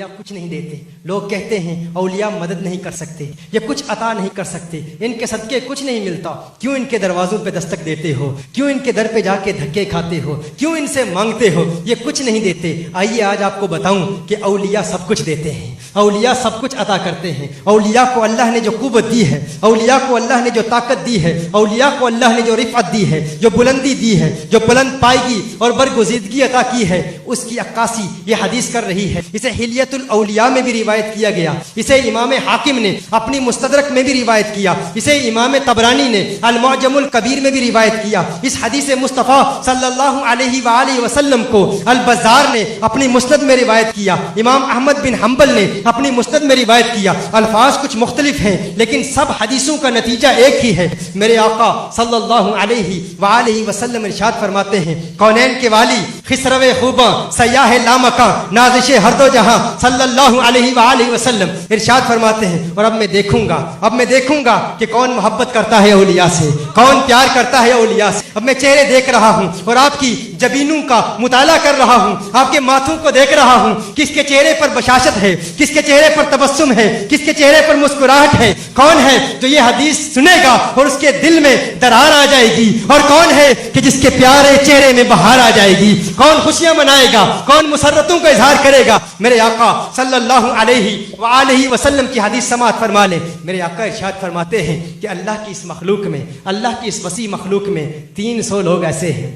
اولیاء کچھ نہیں دیتے. لوگ کہتے ہیں اولیاء مدد نہیں کر سکتے, یہ کچھ عطا نہیں کر سکتے, ان کے صدقے کچھ نہیں ملتا. کیوں ان کے دروازوں پہ دستک دیتے ہو؟ کیوں ان کے در پہ جا کے دھکے کھاتے ہو؟ کیوں ان سے مانگتے ہو؟ یہ کچھ نہیں دیتے. آئیے آج آپ کو بتاؤں کہ اولیاء سب کچھ دیتے ہیں, اولیاء سب کچھ عطا کرتے ہیں. اولیاء کو اللہ نے جو قوت دی ہے, اولیاء کو اللہ نے جو طاقت دی ہے, اولیاء کو اللہ نے جو رفعت دی ہے, جو بلندی دی ہے, جو بلند پائیگی اور برگزیدگی عطا کی ہے, اس کی عکاسی یہ حدیث کر رہی ہے. اسے حلیت الاولیاء میں بھی روایت کیا گیا, اسے امام حاکم نے اپنی مستدرک میں بھی روایت کیا, اسے امام طبرانی نے المعجم الکبیر میں بھی روایت کیا. اس حدیث مصطفیٰ صلی اللہ علیہ وآلہ وسلم کو البزار نے اپنی مسند میں روایت کیا, امام احمد بن حنبل نے اپنی مسند میں روایت کیا. الفاظ کچھ مختلف ہیں لیکن سب حدیثوں کا نتیجہ ایک ہی ہے. میرے آقا صلی اللہ علیہ وآلہ وسلم ارشاد فرماتے ہیں, کونین کے والی, خسرو خوباں, سیاح لامکاں, نازش ہر دو جہاں, صلی اللہ علیہ وآلہ وسلم ارشاد فرماتے ہیں, اور اب میں دیکھوں گا کہ کون محبت کرتا ہے اولیاء سے, کون پیار کرتا ہے اولیاء سے. اب میں چہرے دیکھ رہا ہوں اور آپ کی جبینوں کا مطالعہ کر رہا ہوں, آپ کے ماتھوں کو دیکھ رہا ہوں, کس کے چہرے پر بشاشت ہے, کس کے چہرے پر تبسم ہے, کس کے چہرے پر مسکراہٹ ہے. کون ہے جو یہ حدیث سنے گا اور اس کے دل میں درار آ جائے گی, اور کون ہے کہ جس کے پیارے چہرے میں بہار آ جائے گی. کون خوشیاں منائے گا, کون مسرتوں کا اظہار کرے گا. میرے آقا صلی اللہ علیہ وآلہ وسلم کی حدیث سماعت فرما لیں. میرے آقا ارشاد فرماتے ہیں کہ اللہ کی اس مخلوق میں, اللہ کی اس وسیع مخلوق میں 300 لوگ ایسے ہیں,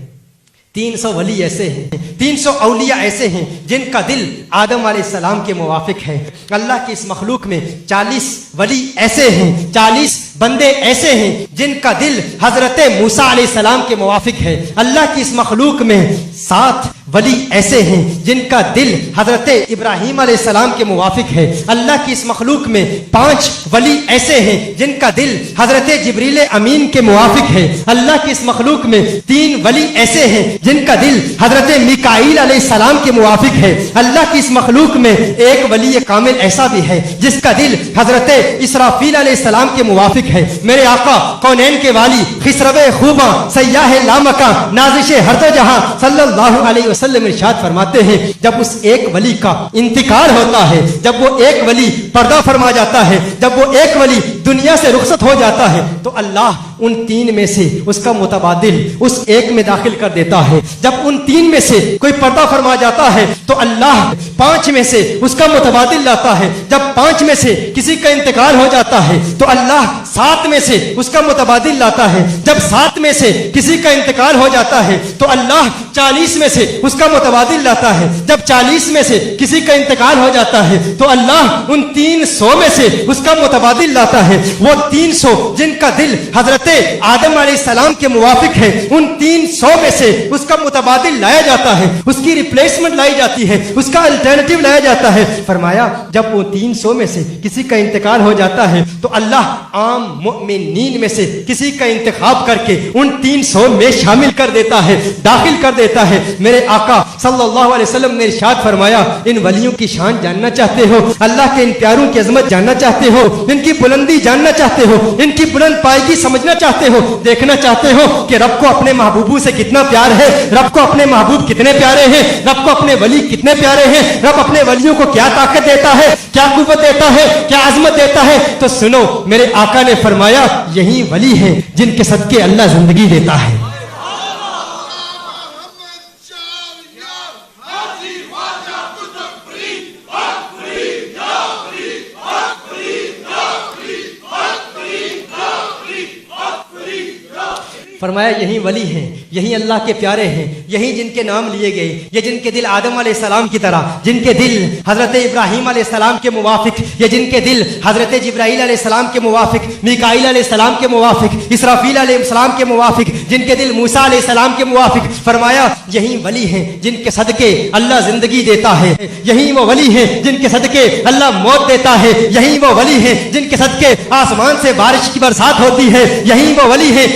300 ولی ایسے ہیں, 300 اولیاء ایسے ہیں جن کا دل آدم علیہ السلام کے موافق ہے. اللہ کی اس مخلوق میں 40 ولی ایسے ہیں, 40 بندے ایسے ہیں جن کا دل حضرت موسیٰ علیہ السلام کے موافق ہے. اللہ کی اس مخلوق میں 7 ولی ایسے ہیں جن کا دل حضرت ابراہیم علیہ السلام کے موافق ہے. اللہ کی اس مخلوق میں 5 ولی ایسے ہیں جن کا دل حضرت جبریل امین کے موافق ہے. اللہ کی اس مخلوق میں 3 ولی ایسے ہیں جن کا دل حضرت میکائیل علیہ السلام کے موافق ہے. اللہ کی اس مخلوق میں 1 ولی کامل ایسا بھی ہے جس کا دل حضرت اسرافیل علیہ السلام کے موافق ہے. میرے آقا کونین کے والی, خسرو خوباں, سیاح لامکاں, نازش ہر دو جہاں, صلی اللہ علیہ وسلم ارشاد فرماتے ہیں, جب اس ایک ولی کا انتقال ہوتا ہے, جب وہ ایک ولی پردہ فرما جاتا ہے, جب وہ ایک ولی دنیا سے رخصت ہو جاتا ہے, تو اللہ ان 3 میں سے اس کا متبادل اس ایک میں داخل کر دیتا ہے. جب ان 3 میں سے کوئی پردہ فرما جاتا ہے تو اللہ 5 میں سے اس کا متبادل لاتا ہے. جب 5 میں سے کسی کا انتقال ہو جاتا ہے تو اللہ 7 میں سے اس کا متبادل لاتا ہے. جب 7 میں سے کسی کا انتقال ہو جاتا ہے تو اللہ 40 میں سے اس کا متبادل لاتا ہے. جب 40 میں سے کسی کا انتقال ہو جاتا ہے تو اللہ ان 300 میں سے اس کا متبادل لاتا ہے. وہ 300 جن کا دل حضرت آدم علیہ السلام کے موافق ہے, ان 300 میں سے اس کا متبادل لایا جاتا ہے, اس کی ریپلیسمنٹ لائی جاتی ہے, اس کا الٹرنیٹیو لایا جاتا ہے. فرمایا جب وہ 300 میں سے کسی کا انتقال ہو جاتا ہے تو اللہ عام مؤمنین میں سے کسی کا انتخاب کر کے ان 300 میں شامل کر دیتا ہے, داخل کر دیتا ہے. میرے آقا صلی اللہ علیہ وسلم نے ارشاد فرمایا, ان ولیوں کی شان جاننا چاہتے ہو, اللہ کے ان پیاروں کی عظمت جاننا چاہتے ہو, ان کی بلندی جاننا چاہتے ہو, ان کی بلند پائیگی سمجھنا چاہتے ہو, دیکھنا چاہتے ہو کہ رب کو اپنے محبوبوں سے کتنا پیار ہے, رب کو اپنے محبوب کتنے پیارے ہیں, رب کو اپنے ولی کتنے پیارے ہیں, رب اپنے ولیوں کو کیا طاقت دیتا ہے, کیا قوت دیتا ہے, کیا عظمت دیتا ہے. تو سنو, میرے آقا نے فرمایا یہی ولی ہیں جن کے صدقے اللہ زندگی دیتا ہے. فرمایا یہی ولی ہیں, یہی اللہ کے پیارے ہیں, یہی جن کے نام لیے گئے, یہ جن کے دل آدم علیہ السلام کی طرح, جن کے دل حضرت ابراہیم علیہ السلام کے موافق, یہ جن کے دل حضرت جبرائیل علیہ السلام کے موافق, میکائیل علیہ السلام کے موافق, اسرافیل علیہ السلام کے موافق, جن کے دل موسیٰ علیہ السلام کے موافق. فرمایا یہی ولی ہیں جن کے صدقے اللہ زندگی دیتا ہے, یہی وہ ولی ہیں جن کے صدقے اللہ موت دیتا ہے, یہی وہ ولی ہیں جن کے صدقے آسمان سے بارش کی برسات ہوتی ہے, یہی وہ ولی ہیں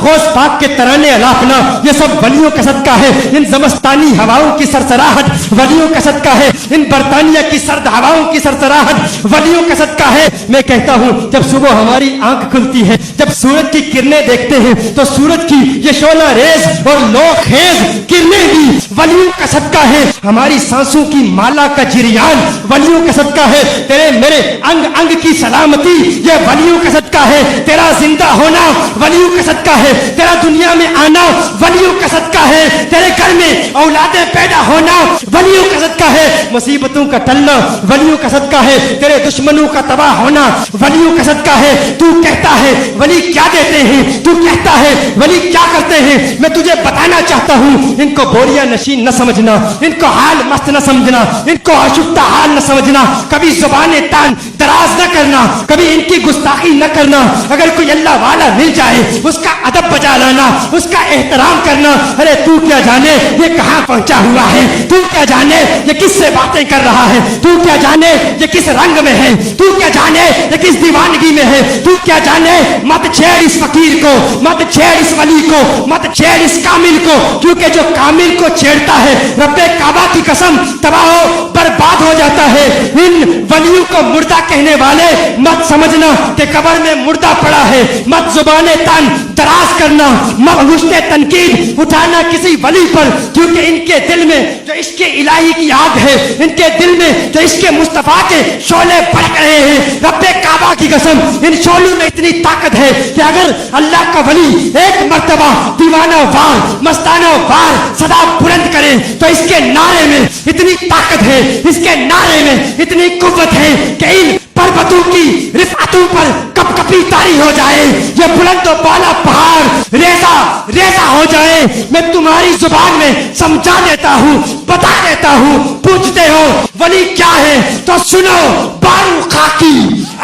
غوث پاک کے ترانے الاپنا، یہ سب ولیوں کا صدقہ ہے. ان زمستانی ہواؤں کی سرسراہٹ ولیوں کا صدقہ ہے. ان برطانیہ کی سرد ہواؤں کی سرسراہٹ ولیوں کا صدقہ ہے. میں کہتا ہوں جب صبح ہماری آنکھ کھلتی ہے، جب سورج کی کرنیں دیکھتے ہیں تو سورج کی یہ شعلہ ریز اور لو خیز کرنیں بھی ولیوں کا صدقہ ہے. ہماری سانسوں کی مالا کا جریان ولیوں کا صدقہ ہے. تیرے میرے انگ انگ کی سلامتی یہ ولیوں کا صدقہ ہے. تیرا زندہ ہونا ولیوں کا صدقہ ہے. تیرا دنیا میں آنا ولیوں کا صدقہ ہے. تیرے گھر میں اولادیں پیدا ہونا ولیوں کا صدقہ ہے. مصیبتوں کا ٹلنا ولیوں کا صدقہ ہے. تیرے دشمنوں کا تباہ ہونا ولیوں کا صدقہ ہے. تو کہتا ہے ولی کیا دیتے ہیں، تو کہتا ہے ولی کیا کرتے ہیں. میں تجھے بتانا چاہتا ہوں ان کو بوریا نشین نہ سمجھنا، ان کو حال مست نہ سمجھنا، ان کو آشفتہ حال نہ سمجھنا. کبھی زبان تان دراز نہ کرنا، کبھی ان کی گستاخی نہ کرنا. اگر کوئی اللہ والا مل جائے اس کا ادب بجا لانا، اس کا احترام کرنا. ارے تو کیا جانے یہ کہاں پہنچا ہوا ہے، تو کیا جانے یہ کس سے باتیں کر رہا ہے، تو کیا جانے یہ کس رنگ میں ہے، تو کیا جانے یہ کس دیوانگی میں ہے. تو کیا جانے مت چھیڑ اس فقیر کو، مت چھیڑ اس ولی کو، مت چھیڑ اس کامل کو، کیونکہ جو کامل کو چھیڑتا ہے رب کعبہ کی قسم تباہ و برباد ہو جاتا ہے. ان ولیوں کو مردہ کہنے والے مت سمجھنا کہ قبر میں مردہ پڑا ہے. مت زبان تن دراز کرنا، مت حسن تنقید اٹھانا کسی ولی پر، کیونکہ ان کے دل میں جو عشق الہی کی آگ ہے، ان کے دل میں جو عشق مصطفیٰ کے شعلے بھڑک رہے ہیں، رب کعبہ کی قسم ان شعلوں میں اتنی طاقت ہے کہ اگر اللہ کا ولی ایک مرتبہ دیوانہ وار مستانہ وار صدا بلند کرے تو اس کے نعرے میں اتنی طاقت ہے، اس کے نعرے میں اتنی قوت ہے کہ ان پربتوں کی رفعتوں پر کپ کپی طاری ہو جائے، یہ بلند و بالا پہاڑ ریزہ ریزہ ہو جائے. میں تمہاری زبان میں سمجھا دیتا ہوں، بتا دیتا ہوں. پوچھتے ہو ولی کیا ہے تو سنو. بارو خاکی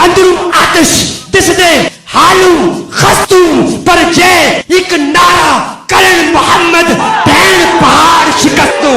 اندرو آتش دس دے حالو خستو پر جے ایک نعرہ کرن محمد بین پہاڑ شکستو.